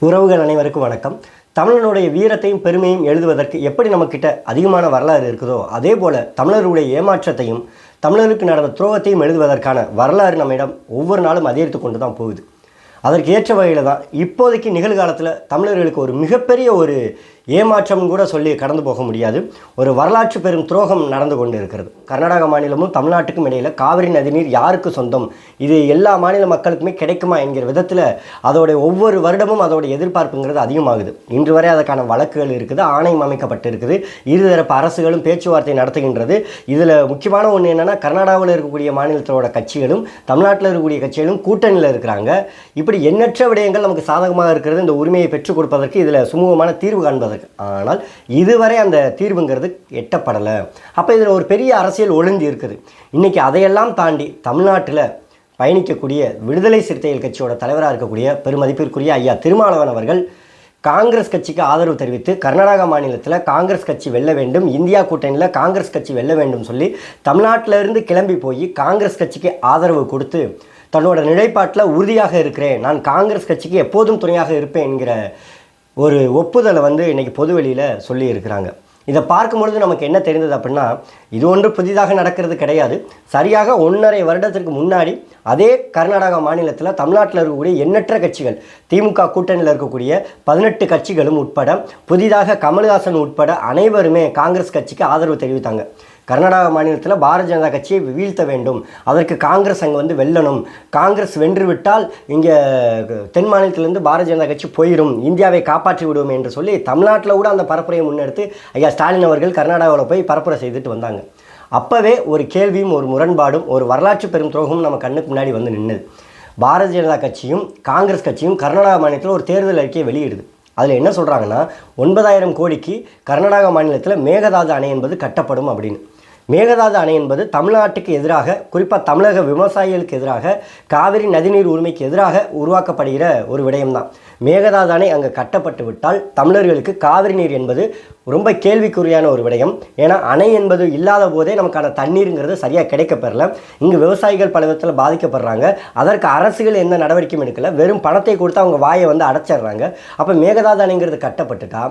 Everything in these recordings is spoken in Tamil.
உறவுகள் அனைவருக்கும் வணக்கம். தமிழனுடைய வீரத்தையும் பெருமையும் எழுதுவதற்கு எப்படி நம்மக்கிட்ட அதிகமான வரலாறு இருக்குதோ அதே போல் தமிழருடைய ஏமாற்றத்தையும் தமிழருக்கு நடந்த துரோகத்தையும் எழுதுவதற்கான வரலாறு நம்மிடம் ஒவ்வொரு நாளும் அதிகரித்து கொண்டு தான் போகுது. அதற்கு ஏற்ற வகையில் தான் இப்போதைக்கு நிகழ்காலத்தில் தமிழர்களுக்கு ஒரு மிகப்பெரிய ஒரு ஏமாற்றம் கூட சொல்லி கடந்து போக முடியாது, ஒரு வரலாற்று பெரும் துரோகம் நடந்து கொண்டு இருக்கிறது. கர்நாடக மாநிலமும் தமிழ்நாட்டுக்கும் இடையில் காவிரி நதிநீர் யாருக்கு சொந்தம், இது எல்லா மாநில மக்களுக்குமே கிடைக்குமா என்கிற விதத்தில் அதோடைய ஒவ்வொரு வருடமும் அதோடைய எதிர்பார்ப்புங்கிறது அதிகமாகுது. இன்று வரை அதற்கான வழக்குகள் இருக்குது, ஆணையம் அமைக்கப்பட்டு இருக்குது, இருதரப்பு அரசுகளும் பேச்சுவார்த்தை நடத்துகின்றது. இதில் முக்கியமான ஒன்று என்னென்னா, கர்நாடகாவில் இருக்கக்கூடிய மாநிலத்தோட கட்சிகளும் தமிழ்நாட்டில் இருக்கக்கூடிய கட்சிகளும் கூட்டணியில் இருக்கிறாங்க. இப்படி எண்ணற்ற விடயங்கள் நமக்கு சாதகமாக இருக்கிறது இந்த உரிமையை பெற்றுக் கொடுப்பதற்கு, இதில் சுமூகமான தீர்வு காண்பதற்கு. ஆனால் இதுவரை அந்த தீர்வுங்கிறது எட்டப்படலை. அப்போ இதில் ஒரு பெரிய அரசியல் ஒழுங்கு இருக்குது. இன்றைக்கி அதையெல்லாம் தாண்டி தமிழ்நாட்டில் பயணிக்கக்கூடிய விடுதலை சிறுத்தைகள் கட்சியோட தலைவராக இருக்கக்கூடிய பெருமதிப்பிற்குரிய ஐயா திருமாவளவன் அவர்கள் காங்கிரஸ் கட்சிக்கு ஆதரவு தெரிவித்து கர்நாடக மாநிலத்தில் காங்கிரஸ் கட்சி வெல்ல வேண்டும், இந்தியா கூட்டணியில் காங்கிரஸ் கட்சி வெல்ல வேண்டும் சொல்லி தமிழ்நாட்டிலிருந்து கிளம்பி போய் காங்கிரஸ் கட்சிக்கு ஆதரவு கொடுத்து தன்னோட நிலைப்பாட்டில் உறுதியாக இருக்கிறேன், நான் காங்கிரஸ் கட்சிக்கு எப்போதும் துணையாக இருப்பேன் என்கிற ஒரு ஒப்புதலை இன்றைக்கி பொதுவெளியில் சொல்லி இருக்கிறாங்க. இதை பார்க்கும்பொழுது நமக்கு என்ன தெரிந்தது அப்படின்னா, இது ஒன்று புதிதாக நடக்கிறது கிடையாது. சரியாக 1.5 வருடத்திற்கு முன்னாடி அதே கர்நாடகா மாநிலத்தில் தமிழ்நாட்டில் இருக்கக்கூடிய எண்ணற்ற கட்சிகள், திமுக கூட்டணியில் இருக்கக்கூடிய 18 கட்சிகளும் உட்பட, புதிதாக கமல்ஹாசன் உட்பட அனைவருமே காங்கிரஸ் கட்சிக்கு ஆதரவு தெரிவித்தாங்க. கர்நாடக மாநிலத்தில் பாரதிய ஜனதா கட்சியை வீழ்த்த வேண்டும், அதற்கு காங்கிரஸ் அங்கே வெல்லணும், காங்கிரஸ் வென்று விட்டால் இங்கே தென் மாநிலத்திலேருந்து பாரதிய ஜனதா கட்சி போயிடும், இந்தியாவை காப்பாற்றி விடுவோம் என்று சொல்லி தமிழ்நாட்டில் கூட அந்த பரப்புரையை முன்னெடுத்து ஐயா ஸ்டாலின் அவர்கள் கர்நாடகாவில் போய் பரப்புரை செய்துட்டு வந்தாங்க. அப்போவே ஒரு கேள்வியும் ஒரு முரண்பாடும் ஒரு வரலாற்று பெரும் துரோகமும் நம்ம கண்ணுக்கு முன்னாடி நின்றுது. பாரதிய ஜனதா கட்சியும் காங்கிரஸ் கட்சியும் கர்நாடகா மாநிலத்தில் ஒரு தேர்தல் அறிக்கையை வெளியிடுது. அதில் என்ன சொல்கிறாங்கன்னா, 9,000 கோடிக்கு கர்நாடக மாநிலத்தில் மேகதாது அணை என்பது கட்டப்படும் அப்படின்னு. மேகதாது அணை என்பது தமிழ்நாட்டுக்கு எதிராக, குறிப்பாக தமிழக விவசாயிகளுக்கு எதிராக, காவிரி நதிநீர் உரிமைக்கு எதிராக உருவாக்கப்படுகிற ஒரு விடயம்தான். மேகதாது அணை அங்கே கட்டப்பட்டு விட்டால் தமிழர்களுக்கு காவிரி நீர் என்பது ரொம்ப கேள்விக்குறியான ஒரு விடயம். ஏன்னா அணை என்பது இல்லாத போதே நமக்கான தண்ணீருங்கிறது சரியாக கிடைக்கப்பெறல. இங்கு விவசாயிகள் பல விதத்தில் பாதிக்கப்படுறாங்க. அதற்கு அரசுகள் எந்த நடவடிக்கையும் எடுக்கலை, வெறும் பணத்தை கொடுத்து அவங்க வாயை அடைச்சிடுறாங்க. அப்போ மேகதாது அணைங்கிறது கட்டப்பட்டுட்டா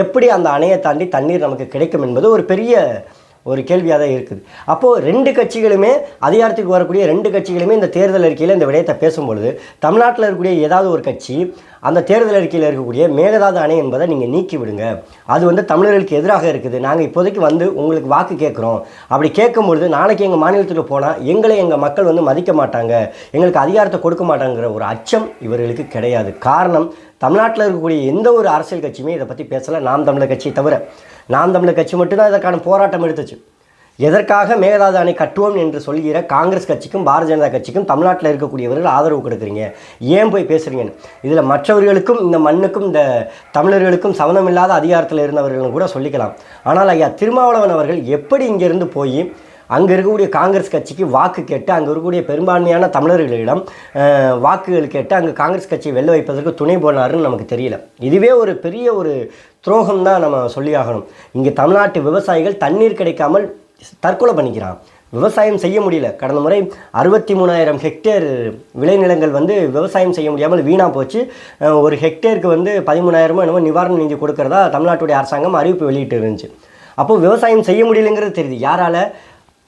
எப்படி அந்த அணையை தாண்டி தண்ணீர் நமக்கு கிடைக்கும் என்பது ஒரு பெரிய ஒரு கேள்வியாக தான் இருக்குது. அப்போது 2 கட்சிகளுமே, அதிகாரத்துக்கு வரக்கூடிய 2 கட்சிகளுமே இந்த தேர்தல் அறிக்கையில் இந்த விடயத்தை பேசும்பொழுது, தமிழ்நாட்டில் இருக்கக்கூடிய ஏதாவது ஒரு கட்சி அந்த தேர்தல் அறிக்கையில் இருக்கக்கூடிய மேகதாது அணை என்பதை நீங்கள் நீக்கி விடுங்க, அது தமிழர்களுக்கு எதிராக இருக்குது, நாங்கள் இப்போதைக்கு உங்களுக்கு வாக்கு கேட்குறோம், அப்படி கேட்கும்பொழுது நாளைக்கு எங்கள் மாநிலத்துக்கு போனால் எங்களை எங்கள் மக்கள் மதிக்க மாட்டாங்க, எங்களுக்கு அதிகாரத்தை கொடுக்க மாட்டாங்கிற ஒரு அச்சம் இவர்களுக்கு கிடையாது. காரணம், தமிழ்நாட்டில் இருக்கக்கூடிய எந்த ஒரு அரசியல் கட்சியுமே இதை பற்றி பேசலை, நாம் தமிழர் கட்சியை தவிர. நாம் தமிழர் கட்சி மட்டும்தான் இதற்கான போராட்டம் எடுத்துச்சு. எதற்காக மேகதாது அணை கட்டுவோம் என்று சொல்கிற காங்கிரஸ் கட்சிக்கும் பாரதிய ஜனதா கட்சிக்கும் தமிழ்நாட்டில் இருக்கக்கூடியவர்கள் ஆதரவு கொடுக்குறீங்க, ஏன் போய் பேசுகிறீங்கன்னு. இதில் மற்றவர்களுக்கும் இந்த மண்ணுக்கும் இந்த தமிழர்களுக்கும் சம்மந்தமில்லாத அதிகாரத்தில் இருந்தவர்களும் கூட சொல்லிக்கலாம். ஆனால் ஐயா திருமாவளவன் அவர்கள் எப்படி இங்கேருந்து போய் அங்கே இருக்கக்கூடிய காங்கிரஸ் கட்சிக்கு வாக்கு கேட்டு, அங்கே இருக்கக்கூடிய பெரும்பான்மையான தமிழர்களிடம் வாக்குகள் கேட்டு அங்கே காங்கிரஸ் கட்சியை வெல்ல வைப்பதற்கு துணை போனாருன்னு நமக்கு தெரியல. இதுவே ஒரு பெரிய ஒரு துரோகம் தான் நம்ம சொல்லி ஆகணும். இங்கே தமிழ்நாட்டு விவசாயிகள் தண்ணீர் கிடைக்காமல் தற்கொலை பண்ணிக்கிறான், விவசாயம் செய்ய முடியல. கடந்த முறை 63,000 ஹெக்டேர் விளைநிலங்கள் விவசாயம் செய்ய முடியாமல் வீணாக போச்சு. ஒரு ஹெக்டேருக்கு 13,000 என்னமோ நிவாரண நிதி கொடுக்கறதா தமிழ்நாட்டுடைய அரசாங்கம் அறிவிப்பு வெளியிட்டு இருந்துச்சு. அப்போது விவசாயம் செய்ய முடியலைங்கிறது தெரியுது. யாரால்?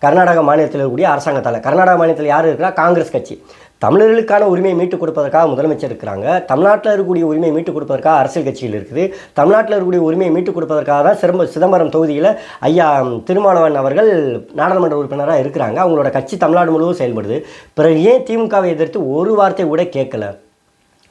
கர்நாடக மாநிலத்தில் இருக்கக்கூடிய அரசாங்கத்தால். கர்நாடக மாநிலத்தில் யார் இருக்கிறா? காங்கிரஸ் கட்சி. தமிழர்களுக்கான உரிமையை மீட்டுக் கொடுப்பதற்காக முதலமைச்சர் இருக்கிறாங்க, தமிழ்நாட்டில் இருக்கக்கூடிய உரிமையை மீட்டுக் கொடுப்பதற்காக அரசியல் கட்சிகள் இருக்குது, தமிழ்நாட்டில் இருக்கக்கூடிய உரிமையை மீட்டுக் கொடுப்பதற்காக தான் சிதம்பரம் தொகுதியில் ஐயா திருமாவளவன் அவர்கள் நாடாளுமன்ற உறுப்பினராக இருக்கிறாங்க. அவங்களோட கட்சி தமிழ்நாடு முழுவதும் செயல்படுது. பிறகு ஏன் திமுகவை எதிர்த்து ஒரு வார்த்தை கூட கேட்கல?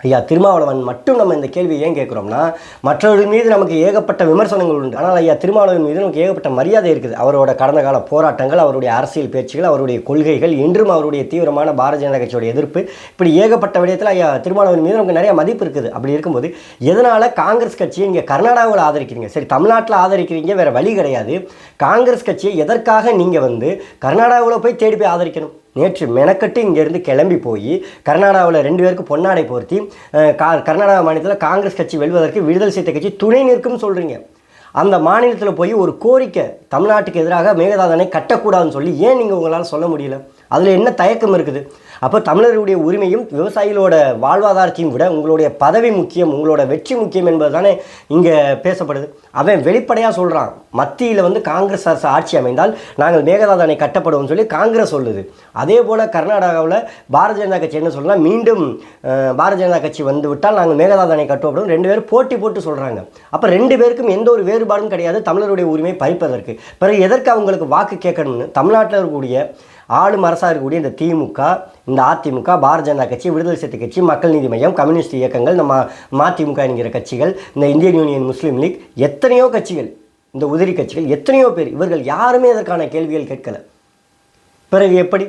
ஐயா திருமாவளவன் மட்டும் நம்ம இந்த கேள்வி ஏன் கேட்குறோம்னா, மற்றவர்கள் மீது நமக்கு ஏகப்பட்ட விமர்சனங்கள் உண்டு, ஆனால் ஐயா திருமாவளவன் மீது நமக்கு ஏகப்பட்ட மரியாதை இருக்குது. அவரோட கடந்த கால போராட்டங்கள், அவருடைய அரசியல் பேச்சுகள், அவருடைய கொள்கைகள், இன்றும் அவருடைய தீவிரமான பாரதிய ஜனதா கட்சியோட எதிர்ப்பு, இப்படி ஏகப்பட்ட விடயத்தில் ஐயா திருமாவளவன் மீது நமக்கு நிறைய மதிப்பு இருக்குது. அப்படி இருக்கும்போது எதனால் காங்கிரஸ் கட்சியை இங்கே கர்நாடகாவில் ஆதரிக்கிறீங்க? சரி, தமிழ்நாட்டில் ஆதரிக்கிறீங்க, வேறு வழி கிடையாது. காங்கிரஸ் கட்சியை எதற்காக நீங்கள் கர்நாடகாவில் போய் தேடி போய் ஆதரிக்கணும்? நேற்று மெனக்கட்டு இங்கேருந்து கிளம்பி போய் கர்நாடகாவில் 2 பேருக்கு பொன்னாடை போர்த்தி கர்நாடகா மாநிலத்தில் காங்கிரஸ் கட்சி வெல்வதற்கு விடுதலை சிறுத்தை கட்சி துணை நிற்கும் சொல்கிறீங்க. அந்த மாநிலத்தில் போய் ஒரு கோரிக்கை, தமிழ்நாட்டுக்கு எதிராக மேகதாது அணை கட்டக்கூடாதுன்னு சொல்லி ஏன் நீங்கள் உங்களால் சொல்ல முடியல? அதில் என்ன தயக்கம் இருக்குது? அப்போ தமிழருடைய உரிமையும் விவசாயிகளோட வாழ்வாதாரத்தையும் விட உங்களுடைய பதவி முக்கியம், உங்களோட வெற்றி முக்கியம் என்பது தானே இங்கே பேசப்படுது. அவன் வெளிப்படையாக சொல்கிறான், மத்தியில் வந்து காங்கிரஸ் அரசு ஆட்சி அமைந்தால் நாங்கள் மேகதாது அணை கட்டப்படுவோம்னு சொல்லி காங்கிரஸ் சொல்லுது. அதே போல் கர்நாடகாவில் பாரதிய ஜனதா கட்சி என்ன சொல்லலாம், மீண்டும் பாரதிய ஜனதா கட்சி வந்து விட்டால் நாங்கள் மேகதாது அணை கட்டுவோம். 2 பேரும் போட்டி போட்டு சொல்கிறாங்க. அப்போ 2 பேருக்கும் எந்த ஒரு வேறுபாடும் கிடையாது தமிழருடைய உரிமை பறிப்பதற்கு. பிறகு எதற்கு அவங்களுக்கு வாக்கு கேட்கணும்னு தமிழ்நாட்டில் இருக்கக்கூடிய ஆளும் அரசாக இருக்கக்கூடிய இந்த திமுக, இந்த அதிமுக, பாரதிய ஜனதா கட்சி, விடுதலை சிறுத்தை கட்சி, மக்கள் நீதி மையம், கம்யூனிஸ்ட் இயக்கங்கள், நம்ம மதிமுக என்கிற கட்சிகள், இந்த இந்தியன் யூனியன் முஸ்லீம் லீக், எத்தனையோ கட்சிகள், இந்த உதிரி கட்சிகள், எத்தனையோ பேர், இவர்கள் யாருமே அதற்கான கேள்விகள் கேட்கல. பிறகு எப்படி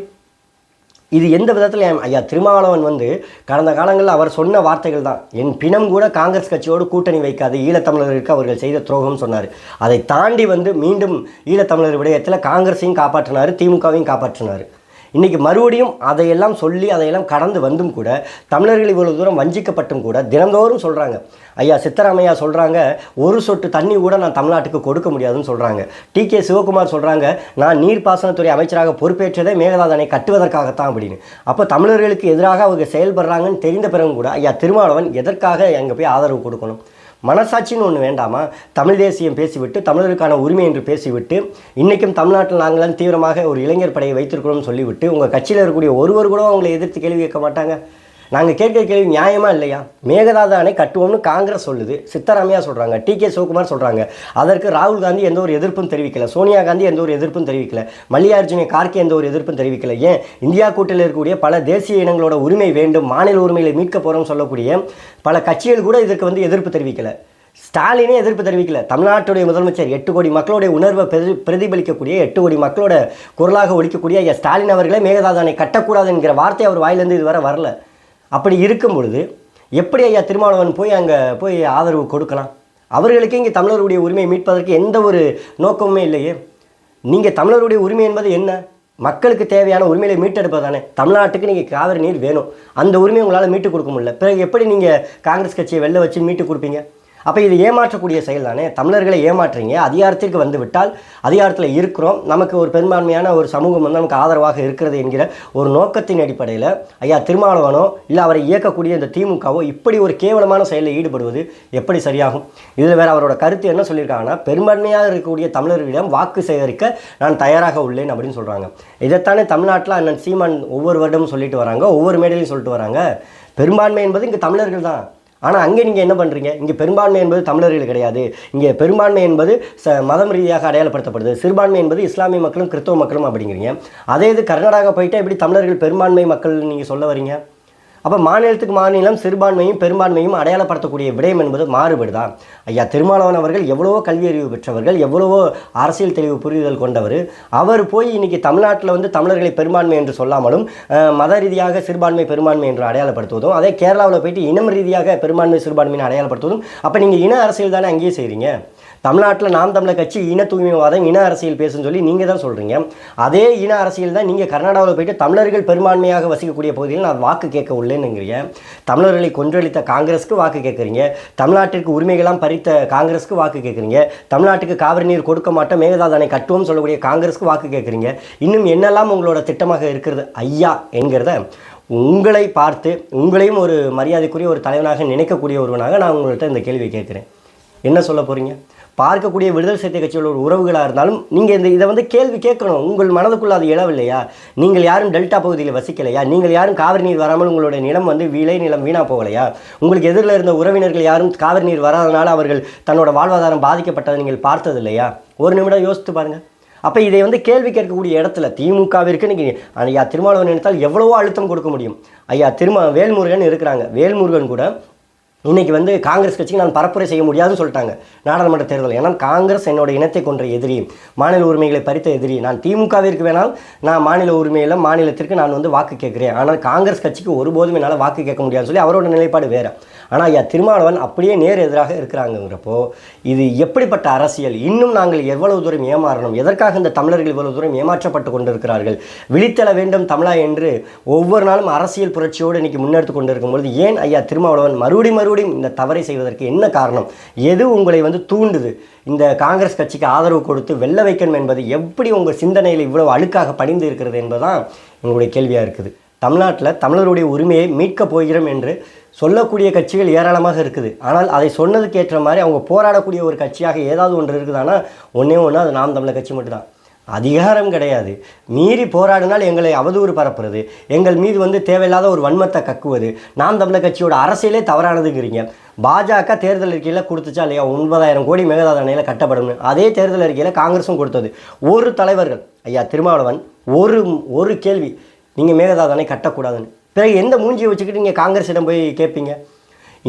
இது எந்த விதத்தில் ஐயா திருமாவளவன் வந்து கடந்த காலங்களில் அவர் சொன்ன வார்த்தைகள் தான், என் பிணம் கூட காங்கிரஸ் கட்சியோடு கூட்டணி வைக்காது, ஈழத்தமிழர்களுக்கு அவர்கள் செய்த துரோகம் சொன்னார். அதை தாண்டி வந்து மீண்டும் ஈழத்தமிழர் விடயத்தில் காங்கிரஸையும் காப்பாற்றினார், திமுகவையும் காப்பாற்றினார். இன்றைக்கி மறுபடியும் அதையெல்லாம் சொல்லி அதையெல்லாம் கடந்து வந்தும் கூட தமிழர்கள் இவ்வளோ தூரம் வஞ்சிக்கப்பட்டும் கூட தினந்தோறும் சொல்கிறாங்க. ஐயா சித்தராமையா சொல்கிறாங்க, ஒரு சொட்டு தண்ணி கூட நான் தமிழ்நாட்டுக்கு கொடுக்க முடியாதுன்னு சொல்கிறாங்க. டி.கே. சிவகுமார் சொல்கிறாங்க, நான் நீர்ப்பாசனத்துறை அமைச்சராக பொறுப்பேற்றதே மேகதாது அணை கட்டுவதற்காகத்தான் அப்படின்னு. அப்போ தமிழர்களுக்கு எதிராக அவங்க செயல்படுறாங்கன்னு தெரிந்த பிறகும் கூட ஐயா திருமாவளவன் எதற்காக அங்கே போய் ஆதரவு கொடுக்கணும்? மனசாட்சின்னு ஒன்று வேண்டாமா? தமிழ் தேசியம் பேசிவிட்டு, தமிழருக்கான உரிமை என்று பேசிவிட்டு, இன்றைக்கும் தமிழ்நாட்டில் நாங்களாம் தீவிரமாக ஒரு இளைஞர் படையை வைத்திருக்கிறோம்னு சொல்லிவிட்டு உங்கள் கட்சியில் இருக்கக்கூடிய ஒருவர் கூட அவங்களை எதிர்த்து கேள்வி கேட்க மாட்டாங்க. நாங்கள் கேட்குற கேள்வி நியாயமாக இல்லையா? மேகதாது அணை கட்டுவோம்னு காங்கிரஸ் சொல்லுது, சித்தராமையா சொல்கிறாங்க, டி.கே. சிவகுமார் சொல்கிறாங்க. அதற்கு ராகுல் காந்தி எந்த ஒரு எதிர்ப்பும் தெரிவிக்கல, சோனியா காந்தி எந்த ஒரு எதிர்ப்பும் தெரிவிக்கல, மல்லிகார்ஜுன கார்கே எந்த ஒரு எதிர்ப்பும் தெரிவிக்கல. ஏன் இந்தியா கூட்டணியில் இருக்கக்கூடிய பல தேசிய இனங்களோட உரிமை வேண்டும், மாநில உரிமைகளை மீட்க போகிறோம்னு சொல்லக்கூடிய பல கட்சிகள் கூட இதற்கு வந்து எதிர்ப்பு தெரிவிக்கல. ஸ்டாலினே எதிர்ப்பு தெரிவிக்கல. தமிழ்நாட்டுடைய முதலமைச்சர் 8 கோடி மக்களுடைய உணர்வை பிரதிபலிக்கக்கூடிய, 8 கோடி மக்களோட குரலாக ஒழிக்கக்கூடிய ஐயா ஸ்டாலின் அவர்களே மேகதாது அணை கட்டக்கூடாது என்கிற வார்த்தை அவர் வாயிலிருந்து இதுவரை வரல. அப்படி இருக்கும் பொழுது எப்படி ஐயா திருமாவளவன் அங்கே போய் ஆதரவு கொடுக்கலாம்? அவர்களுக்கு இங்கே தமிழருடைய உரிமையை மீட்பதற்கு எந்த ஒரு நோக்கமுமே இல்லையே. நீங்கள் தமிழருடைய உரிமை என்பது என்ன? மக்களுக்கு தேவையான உரிமையை மீட்டெடுப்பது தானே. தமிழ்நாட்டுக்கு நீங்கள் காவிரி நீர் வேணும், அந்த உரிமையை உங்களால் மீட்டு கொடுக்க முடியல. பிறகு எப்படி நீங்கள் காங்கிரஸ் கட்சியை வெளில வச்சு மீட்டு கொடுப்பீங்க? அப்போ இது ஏமாற்றக்கூடிய செயல் தானே. தமிழர்களை ஏமாற்றுறீங்க. அதிகாரத்திற்கு வந்து விட்டால் அதிகாரத்தில் இருக்கிறோம், நமக்கு ஒரு பெரும்பான்மையான ஒரு சமூகம் வந்து நமக்கு ஆதரவாக இருக்கிறது என்கிற ஒரு நோக்கத்தின் அடிப்படையில் ஐயா திருமாவளவனோ இல்லை அவரை இயக்கக்கூடிய இந்த திமுகவோ இப்படி ஒரு கேவலமான செயலில் ஈடுபடுவது எப்படி சரியாகும்? இதில் வேறு அவரோட கருத்து என்ன சொல்லியிருக்காங்கன்னா, பெரும்பான்மையாக இருக்கக்கூடிய தமிழர்களிடம் வாக்கு சேகரிக்க நான் தயாராக உள்ளேன் அப்படின்னு சொல்கிறாங்க. இதைத்தானே தமிழ்நாட்டில் அண்ணன் சீமான் ஒவ்வொரு வருடமும் சொல்லிட்டு வராங்க, ஒவ்வொரு மேடையிலையும் சொல்லிட்டு வராங்க. பெரும்பான்மை என்பது இங்கே தமிழர்கள் தான். ஆனால் அங்கே நீங்கள் என்ன பண்ணுறீங்க? இங்கே பெரும்பான்மை என்பது தமிழர்கள் கிடையாது. இங்கே பெரும்பான்மை என்பது மதம் ரீதியாக அடையாளப்படுத்தப்படுது. சிறுபான்மை என்பது இஸ்லாமிய மக்களும் கிறிஸ்தவ மக்களும் அப்படிங்கிறீங்க. அதே இது கர்நாடகா போயிட்டால் எப்படி தமிழர்கள் பெரும்பான்மை மக்கள் நீங்கள் சொல்ல வரீங்க? அப்போ மாநிலத்துக்கு மாநிலம் சிறுபான்மையும் பெரும்பான்மையும் அடையாளப்படுத்தக்கூடிய விடயம் என்பது மாறுபடுதா? ஐயா திருமாவளவன் அவர்கள் எவ்வளவோ கல்வி அறிவு பெற்றவர்கள், எவ்வளவோ அரசியல் தெளிவு புரிதல் கொண்டவர். அவர் போய் இன்றைக்கி தமிழ்நாட்டில் வந்து தமிழர்களை பெரும்பான்மை என்று சொல்லாமலும் மத ரீதியாக சிறுபான்மை பெரும்பான்மை என்று அடையாளப்படுத்துவதும், அதே கேரளாவில் போயிட்டு இனம் ரீதியாக பெரும்பான்மை சிறுபான்மையை அடையாளப்படுத்துவதும், அப்போ நீங்கள் இன அரசியல் தானே அங்கேயே செய்கிறீங்க. தமிழ்நாட்டில் நாம் தமிழர் கட்சி இன தூய்மைவாதம், இன அரசியல் பேசுன்னு சொல்லி நீங்கள் தான் சொல்கிறீங்க. அதே இன அரசியல் தான் நீங்கள் கர்நாடகாவில் போயிட்டு தமிழர்கள் பெரும்பான்மையாக வசிக்கக்கூடிய பகுதியில் நான் வாக்கு கேட்க உள்ளேன்னுங்கிறீங்க. தமிழர்களை கொன்றளித்த காங்கிரஸுக்கு வாக்கு கேட்குறீங்க, தமிழ்நாட்டிற்கு உரிமைகளாம் பறித்த காங்கிரஸுக்கு வாக்கு கேட்குறீங்க, தமிழ்நாட்டுக்கு காவிரி நீர் கொடுக்க மாட்டோம் மேகதாது அணை கட்டுவோம் சொல்லக்கூடிய காங்கிரஸுக்கு வாக்கு கேட்குறீங்க. இன்னும் என்னெல்லாம் உங்களோட திட்டமாக இருக்கிறது ஐயா என்கிறத உங்களை பார்த்து, உங்களையும் ஒரு மரியாதைக்குரிய ஒரு தலைவனாக நினைக்கக்கூடிய ஒருவனாக நான் உங்கள்கிட்ட இந்த கேள்வியை கேட்குறேன். என்ன சொல்ல போகிறீங்க? பார்க்கக்கூடிய விடுதலை சிறுத்தை கட்சியோட ஒரு உறவுகளாக இருந்தாலும் நீங்கள் இதை வந்து கேள்வி கேட்கணும். உங்கள் மனதுக்குள்ளே அது எழவில்லையா? நீங்கள் யாரும் டெல்டா பகுதியில் வசிக்கலையா? நீங்கள் யாரும் காவிரி நீர் வராமல் உங்களுடைய நிலம் வந்து விளை நிலம் வீணாக போகலையா? உங்களுக்கு எதிரில் இருந்த உறவினர்கள் யாரும் காவிரி நீர் வராதனால அவர்கள் தன்னோட வாழ்வாதாரம் பாதிக்கப்பட்டதை நீங்கள் பார்த்தது இல்லையா? ஒரு நிமிடம் யோசித்து பாருங்கள். அப்போ இதை வந்து கேள்வி கேட்கக்கூடிய இடத்துல திமுகவிற்கு இன்றைக்கி ஐயா திருமாவளவன் நினைத்தால் எவ்வளவோ அழுத்தம் கொடுக்க முடியும். ஐயா வேல்முருகன் இருக்கிறாங்க. வேல்முருகன் கூட இன்றைக்கி வந்து காங்கிரஸ் கட்சிக்கு நான் பரப்புரை செய்ய முடியாதுன்னு சொல்லிட்டாங்க நாடாளுமன்ற தேர்தல். ஏன்னா காங்கிரஸ் என்னோட இனத்தை கொன்ற எதிரி, மாநில உரிமைகளை பறித்த எதிரி. நான் திமுகவிற்கு வேணால் நான் மாநில உரிமையில் மாநிலத்திற்கு நான் வந்து வாக்கு கேட்குறேன், ஆனால் காங்கிரஸ் கட்சிக்கு ஒருபோதும் என்னால் வாக்கு கேட்க முடியாதுன்னு சொல்லி அவரோட நிலைப்பாடு வேறு. ஆனால் ஐயா திருமாவளவன் அப்படியே நேர் எதிராக இருக்கிறாங்கிறப்போ இது எப்படிப்பட்ட அரசியல்? இன்னும் நாங்கள் எவ்வளவு தூரம் ஏமாறணும்? எதற்காக இந்த தமிழர்கள் இவ்வளவு தூரம் ஏமாற்றப்பட்டு கொண்டிருக்கிறார்கள்? விழித்தெழ வேண்டும் தமிழா என்று ஒவ்வொரு நாளும் அரசியல் புரட்சியோடு இன்றைக்கி முன்னெடுத்து கொண்டிருக்கும் பொழுது ஏன் ஐயா திருமாவளவன் மறுபடியும் இந்த தவறை செய்வதற்கு என்ன காரணம்? எது உங்களை வந்து தூண்டுது இந்த காங்கிரஸ் கட்சிக்கு ஆதரவு கொடுத்து வெல்ல வைக்கணும் என்பது? எப்படி உங்கள் சிந்தனையில் இவ்வளவு அழுக்காக படிந்து இருக்கிறது என்பதுதான் எங்களுடைய கேள்வியாக இருக்குது. தமிழ்நாட்டில் தமிழருடைய உரிமையை மீட்கப் போகிறோம் என்று சொல்லக்கூடிய கட்சிகள் ஏராளமாக இருக்குது. ஆனால் அதை சொன்னதுக்கு ஏற்ற மாதிரி அவங்க போராடக்கூடிய ஒரு கட்சியாக ஏதாவது ஒன்று இருக்குதானா ஒன்றே ஒன்று, அது நாம் தமிழர் கட்சி மட்டும்தான். அதிகாரம் கிடையாது, மீறி போராடினால் எங்களை அவதூறு பரப்புறது, எங்கள் மீது தேவையில்லாத ஒரு வன்மத்தை கக்குவது, நாம் தமிழர் கட்சியோட அரசியலே தவறானதுங்கிறீங்க. பாஜக தேர்தல் அறிக்கையில் கொடுத்துச்சா இல்லையா 9,000 கோடி மேகதாது அணையில் கட்டப்படும். அதே தேர்தல் அறிக்கையில் காங்கிரஸும் கொடுத்தது. ஒரு தலைவர்கள் ஐயா திருமாவளவன் ஒரு கேள்வி, நீங்கள் மேகதாது அணை கட்டக்கூடாதுன்னு. பிறகு எந்த மூஞ்சியை வச்சுக்கிட்டு நீங்கள் காங்கிரஸிடம் போய் கேட்பீங்க?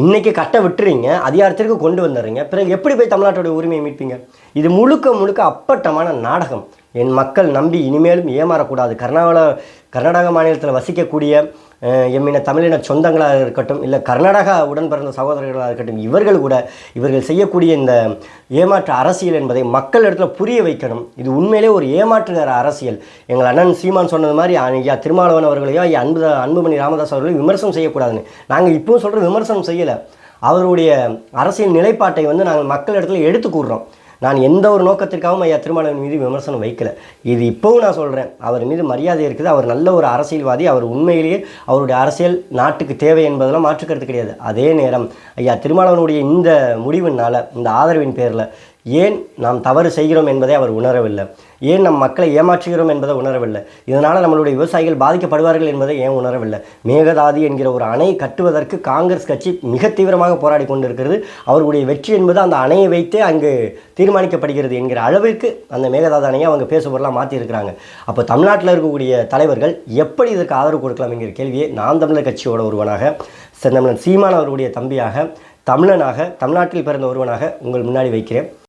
இன்றைக்கி கட்ட விட்டுறீங்க, அதிகாரத்திற்கு கொண்டு வந்துடுறீங்க, பிறகு எப்படி போய் தமிழ்நாட்டோட உரிமையை மீட்பீங்க? இது முழுக்க அப்பட்டமான நாடகம். என் மக்கள் நம்பி இனிமேலும் ஏமாறக்கூடாது. கர்நாடக மாநிலத்தில் வசிக்கக்கூடிய எம்மின தமிழின சொந்தங்களாக இருக்கட்டும், இல்லை கர்நாடகா உடன் பிறந்த சகோதரர்களாக இருக்கட்டும், இவர்கள் செய்யக்கூடிய இந்த ஏமாற்று அரசியல் என்பதை மக்கள் இடத்துல புரிய வைக்கணும். இது உண்மையிலே ஒரு ஏமாற்றுகிற அரசியல். எங்கள் அண்ணன் சீமான் சொன்னது மாதிரி ஐயா திருமாவளவன் அவர்களையோ ஐயா அன்புமணி ராமதாஸ் அவர்களையும் விமர்சனம் செய்யக்கூடாதுன்னு நாங்கள் இப்போவும் சொல்கிற விமர்சனம் செய்யலை. அவருடைய அரசியல் நிலைப்பாட்டை நாங்கள் மக்கள் இடத்துல எடுத்து கூறுறோம். நான் எந்த ஒரு நோக்கத்திற்காகவும் ஐயா திருமாவளவன் மீது விமர்சனம் வைக்கல. இது இப்போவும் நான் சொல்கிறேன், அவர் மீது மரியாதை இருக்குது. அவர் நல்ல ஒரு அரசியல்வாதி. அவர் உண்மையிலேயே அவருடைய அரசியல் நாட்டுக்கு தேவை என்பதெல்லாம் மாற்றுக்கிறது கிடையாது. அதே நேரம் ஐயா திருமாவளவனுடைய இந்த முடிவினால், இந்த ஆதரவின் பேரில் ஏன் நாம் தவறு செய்கிறோம் என்பதை அவர் உணரவில்லை, ஏன் நம் மக்களை ஏமாற்றுகிறோம் என்பதை உணரவில்லை, இதனால் நம்மளுடைய விவசாயிகள் பாதிக்கப்படுவார்கள் என்பதை ஏன் உணரவில்லை. மேகதாது என்கிற ஒரு அணை கட்டுவதற்கு காங்கிரஸ் கட்சி மிக தீவிரமாக போராடி கொண்டிருக்கிறது. அவர்களுடைய வெற்றி என்பது அந்த அணையை வைத்தே அங்கு தீர்மானிக்கப்படுகிறது என்கிற அளவிற்கு அந்த மேகதாது அணையை அவங்க பேசுபொருளாக மாற்றியிருக்கிறாங்க. அப்போ தமிழ்நாட்டில் இருக்கக்கூடிய தலைவர்கள் எப்படி இதற்கு ஆதரவு கொடுக்கலாம் என்கிற கேள்வியை நாம் தமிழர் கட்சியோட ஒருவனாக, நம்மளன் சீமான் அவர்களுடைய தம்பியாக, தமிழனாக, தமிழ்நாட்டில் பிறந்த ஒருவனாக உங்கள் முன்னாடி வைக்கிறேன்.